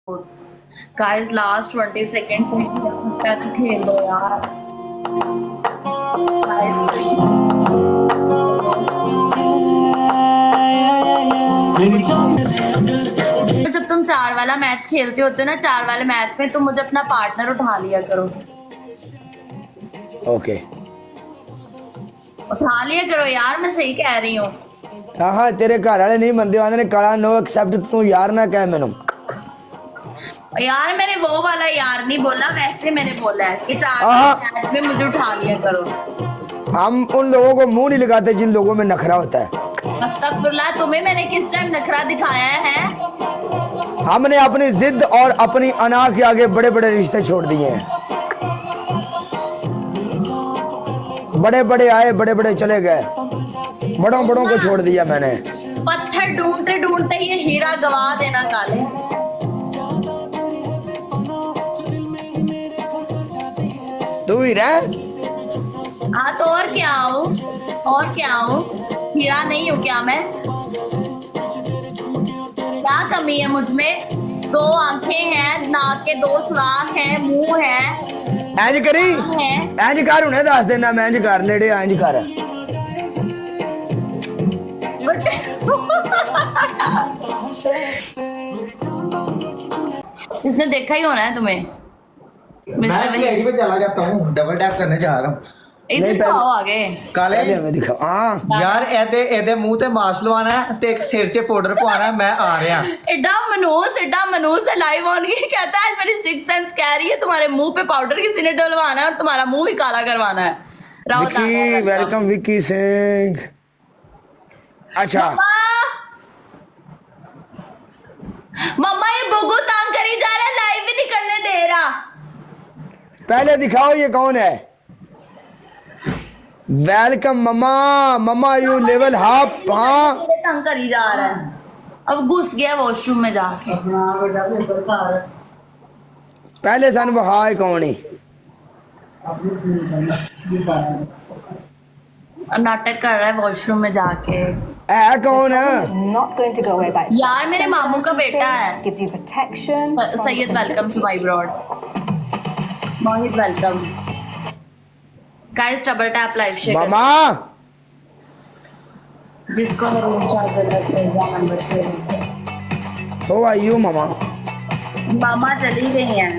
Guys last 20 second तक खेल लो यार। तो जब तुम 4 वाला मैच खेलते होते हो ना, 4 वाले मैच में तुम मुझे अपना पार्टनर उठा लिया करो। ओके उठा लिया करो यार, मैं सही कह रही हूँ। हाँ हाँ तेरे घर वाले नहीं मंदे आंदे ने काला नो एक्सेप्ट तू यार ना कह मैनू यार मैंने वो वाला यार नहीं बोला, वैसे मैंने बोला है कि 4 हाँ। मैच में मुझे उठा लिया करो। हम उन लोगों को मुंह नहीं लगाते जिन लोगों में नखरा होता है। अस्तगफुरुल्लाह, तुम्हें मैंने किस टाइम नखरा दिखाया है? हमने अपनी जिद और अपनी अना के आगे बड़े बड़े रिश्ते छोड़ दिए हैं। बड़े बड़े आए बड़े बड़े चले गए, बड़ों बड़ों को छोड़ दिया मैंने। पत्थर ढूंढते ढूंढते ये हीरा गवा देना काले। तू ही रह। हाँ तो और क्या हूँ, और क्या हूँ? हीरा नहीं हूँ क्या मैं? क्या कमी है मुझ में? 2 आंखें हैं, नाक के 2 सुराख हैं, मुंह है, इंज करी है। इंज कर हुणे दस देना मैं इंज कर नेड़े इंज कर। इसने देखा ही होना है तुम्हें। मैं स्टेज पे चला जाता हूँ, डबल टैप करने जा रहा हूँ। इधर नहीं, तो आओ आगे। काले पहले हमें दिखा हाँ यार एदे मुंह ते मास्क लवाना है ते एक सिर च पाउडर पवाना है। मैं आ रहा। एडा मनूस है लाइव ऑन के कहता है मेरी सिक्स सेंस कह रही है तुम्हारे मुंह पे पाउडर किसी ने डलवाना है और तुम्हारा मुंह भी काला करवाना है। राहुल विक्की वेलकम विक्की सिंह। अच्छा मम्मा ये बुगू तंग करी जा रहा है, लाइव भी नहीं करने दे रहा। पहले दिखाओ ये कौन है। Welcome mama mama you level half. हाँ बड़े तंग करी जा रहा है, अब घुस गया वॉशरूम में जाके। पहले सन वहा कौन ही नाटक कर रहा है वॉशरूम में जाके। है कौन है। Not going to go away by यार मेरे मामू का बेटा है। gives you protection. Syed welcome to my broad. Mohit welcome. Guys double tap live share. मामा जिसको नंबर हो आई यू मामा। मामा चली गई हैं।